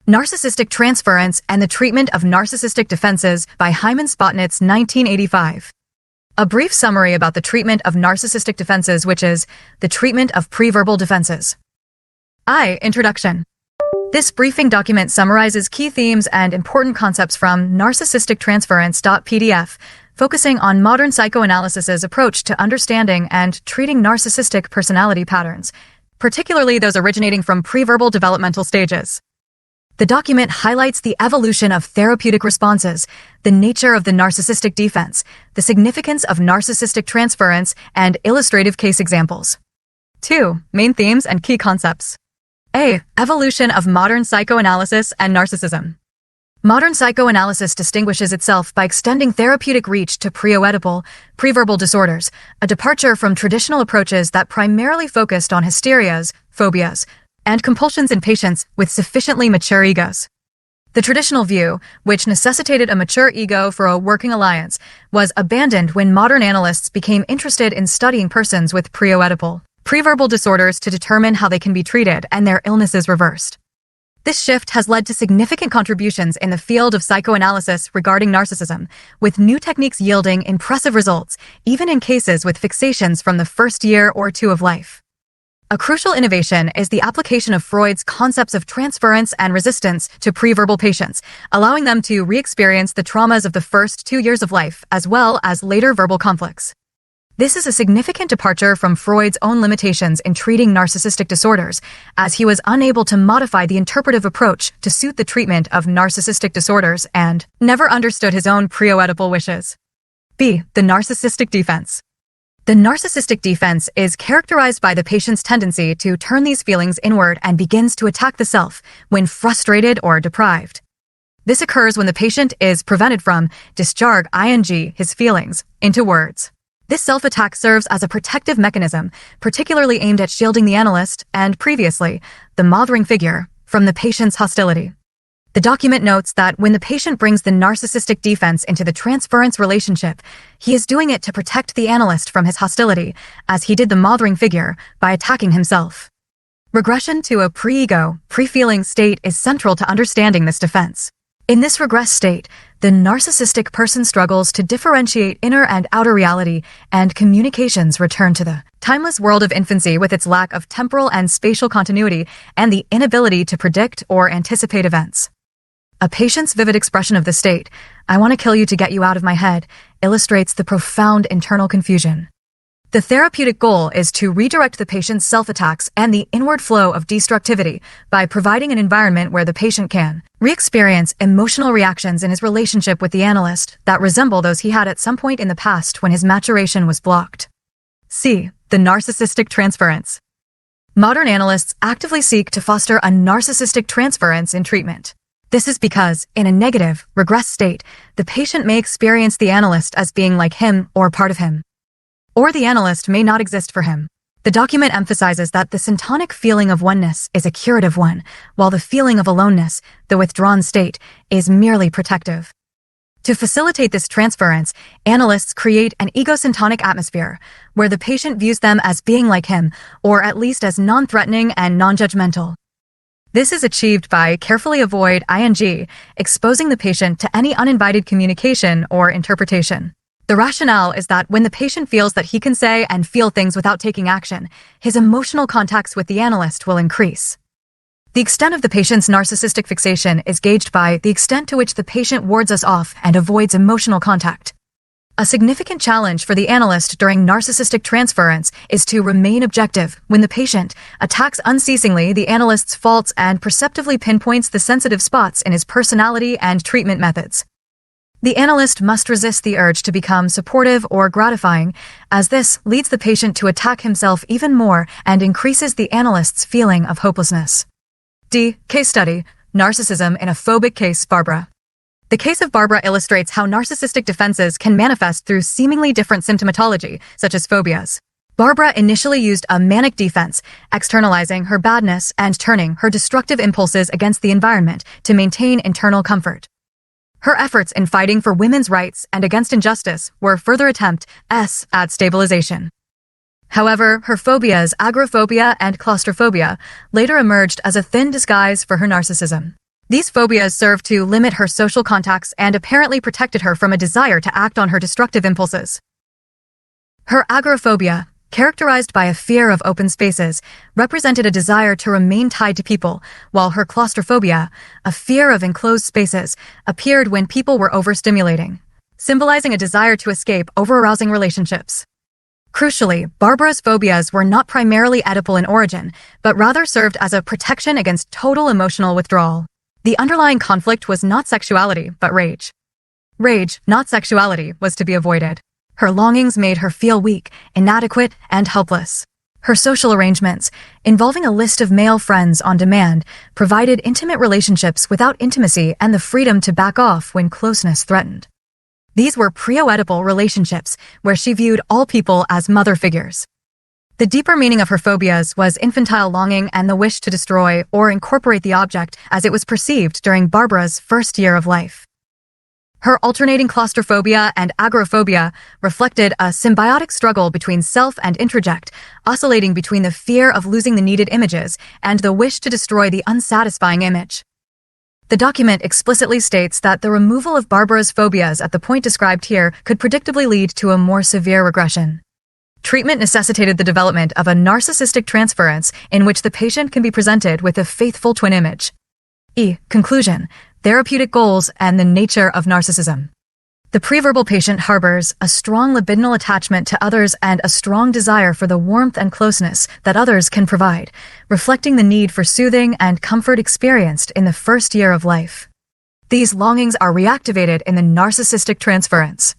Narcissistic Transference and the Treatment of Narcissistic Defenses by Hyman, Spotnitz, 1985. A brief summary about the treatment of narcissistic defenses, which is the treatment of preverbal defenses. Introduction. This briefing document summarizes key themes and important concepts from Narcissistic Transference.pdf, focusing on modern psychoanalysis's approach to understanding and treating narcissistic personality patterns, particularly those originating from preverbal developmental stages. The document highlights the evolution of therapeutic responses, the nature of the narcissistic defense, the significance of narcissistic transference, and illustrative case examples. 2. Main themes and key concepts. A. Evolution of modern psychoanalysis and narcissism. Modern psychoanalysis distinguishes itself by extending therapeutic reach to preverbal disorders, a departure from traditional approaches that primarily focused on hysterias, phobias, and compulsions in patients with sufficiently mature egos. The traditional view, which necessitated a mature ego for a working alliance, was abandoned when modern analysts became interested in studying persons with preverbal disorders to determine how they can be treated and their illnesses reversed. This shift has led to significant contributions in the field of psychoanalysis regarding narcissism, with new techniques yielding impressive results, even in cases with fixations from the first year or two of life. A crucial innovation is the application of Freud's concepts of transference and resistance to preverbal patients, allowing them to re-experience the traumas of the first 2 years of life, as well as later verbal conflicts. This is a significant departure from Freud's own limitations in treating narcissistic disorders, as he was unable to modify the interpretive approach to suit the treatment of narcissistic disorders and never understood his own pre-Oedipal wishes. B. The narcissistic defense. The narcissistic defense is characterized by the patient's tendency to turn these feelings inward and begins to attack the self when frustrated or deprived. This occurs when the patient is prevented from discharging his feelings into words. This self-attack serves as a protective mechanism, particularly aimed at shielding the analyst and, previously, the mothering figure, from the patient's hostility. The document notes that when the patient brings the narcissistic defense into the transference relationship, he is doing it to protect the analyst from his hostility, as he did the mothering figure, by attacking himself. Regression to a pre-ego, pre-feeling state is central to understanding this defense. In this regressed state, the narcissistic person struggles to differentiate inner and outer reality, and communications return to the timeless world of infancy with its lack of temporal and spatial continuity and the inability to predict or anticipate events. A patient's vivid expression of the state, "I want to kill you to get you out of my head," illustrates the profound internal confusion. The therapeutic goal is to redirect the patient's self-attacks and the inward flow of destructivity by providing an environment where the patient can re-experience emotional reactions in his relationship with the analyst that resemble those he had at some point in the past when his maturation was blocked. C. The narcissistic transference. Modern analysts actively seek to foster a narcissistic transference in treatment. This is because, in a negative, regressed state, the patient may experience the analyst as being like him or part of him. Or the analyst may not exist for him. The document emphasizes that the syntonic feeling of oneness is a curative one, while the feeling of aloneness, the withdrawn state, is merely protective. To facilitate this transference, analysts create an egosyntonic atmosphere, where the patient views them as being like him, or at least as non-threatening and non-judgmental. This is achieved by carefully avoiding exposing the patient to any uninvited communication or interpretation. The rationale is that when the patient feels that he can say and feel things without taking action, his emotional contacts with the analyst will increase. The extent of the patient's narcissistic fixation is gauged by the extent to which the patient wards us off and avoids emotional contact. A significant challenge for the analyst during narcissistic transference is to remain objective when the patient attacks unceasingly the analyst's faults and perceptively pinpoints the sensitive spots in his personality and treatment methods. The analyst must resist the urge to become supportive or gratifying, as this leads the patient to attack himself even more and increases the analyst's feeling of hopelessness. D. Case study: Narcissism in a phobic case, Barbara. The case of Barbara illustrates how narcissistic defenses can manifest through seemingly different symptomatology, such as phobias. Barbara initially used a manic defense, externalizing her badness and turning her destructive impulses against the environment to maintain internal comfort. Her efforts in fighting for women's rights and against injustice were further attempts at stabilization. However, her phobias, agoraphobia and claustrophobia, later emerged as a thin disguise for her narcissism. These phobias served to limit her social contacts and apparently protected her from a desire to act on her destructive impulses. Her agoraphobia, characterized by a fear of open spaces, represented a desire to remain tied to people, while her claustrophobia, a fear of enclosed spaces, appeared when people were overstimulating, symbolizing a desire to escape over-arousing relationships. Crucially, Barbara's phobias were not primarily Oedipal in origin, but rather served as a protection against total emotional withdrawal. The underlying conflict was not sexuality, but rage. Rage, not sexuality, was to be avoided. Her longings made her feel weak, inadequate, and helpless. Her social arrangements, involving a list of male friends on demand, provided intimate relationships without intimacy and the freedom to back off when closeness threatened. These were pre-Oedipal relationships, where she viewed all people as mother figures. The deeper meaning of her phobias was infantile longing and the wish to destroy or incorporate the object as it was perceived during Barbara's first year of life. Her alternating claustrophobia and agoraphobia reflected a symbiotic struggle between self and introject, oscillating between the fear of losing the needed images and the wish to destroy the unsatisfying image. The document explicitly states that the removal of Barbara's phobias at the point described here could predictably lead to a more severe regression. Treatment necessitated the development of a narcissistic transference in which the patient can be presented with a faithful twin image. Conclusion. Therapeutic goals and the nature of narcissism. The preverbal patient harbors a strong libidinal attachment to others and a strong desire for the warmth and closeness that others can provide, reflecting the need for soothing and comfort experienced in the first year of life. These longings are reactivated in the narcissistic transference.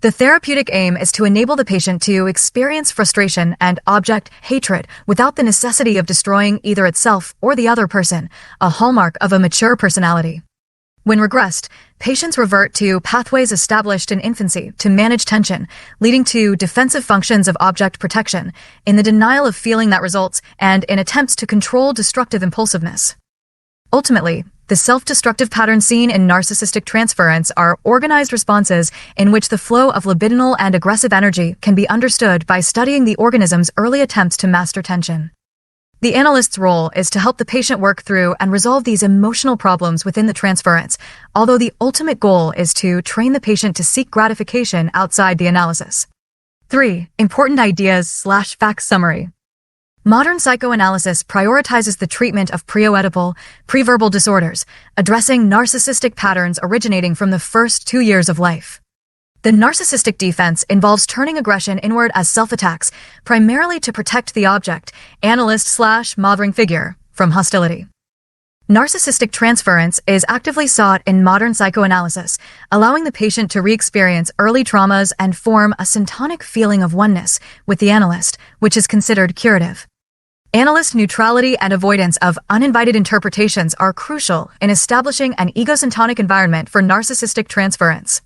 The therapeutic aim is to enable the patient to experience frustration and object hatred without the necessity of destroying either itself or the other person, a hallmark of a mature personality. When regressed, patients revert to pathways established in infancy to manage tension, leading to defensive functions of object protection, in the denial of feeling that results, and in attempts to control destructive impulsiveness. Ultimately, the self-destructive patterns seen in narcissistic transference are organized responses in which the flow of libidinal and aggressive energy can be understood by studying the organism's early attempts to master tension. The analyst's role is to help the patient work through and resolve these emotional problems within the transference, although the ultimate goal is to train the patient to seek gratification outside the analysis. 3. Important ideas/facts summary. Modern psychoanalysis prioritizes the treatment of pre-Oedipal, preverbal disorders, addressing narcissistic patterns originating from the first 2 years of life. The narcissistic defense involves turning aggression inward as self-attacks, primarily to protect the object, analyst/mothering figure, from hostility. Narcissistic transference is actively sought in modern psychoanalysis, allowing the patient to re-experience early traumas and form a syntonic feeling of oneness with the analyst, which is considered curative. Analyst neutrality and avoidance of uninvited interpretations are crucial in establishing an egosyntonic environment for narcissistic transference.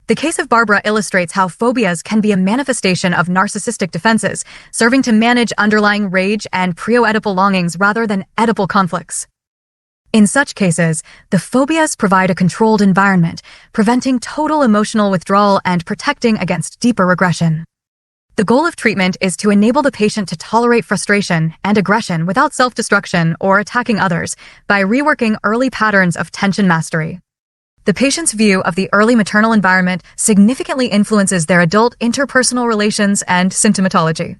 The case of Barbara illustrates how phobias can be a manifestation of narcissistic defenses, serving to manage underlying rage and pre-Oedipal longings rather than Oedipal conflicts. In such cases, the phobias provide a controlled environment, preventing total emotional withdrawal and protecting against deeper regression. The goal of treatment is to enable the patient to tolerate frustration and aggression without self-destruction or attacking others by reworking early patterns of tension mastery. The patient's view of the early maternal environment significantly influences their adult interpersonal relations and symptomatology.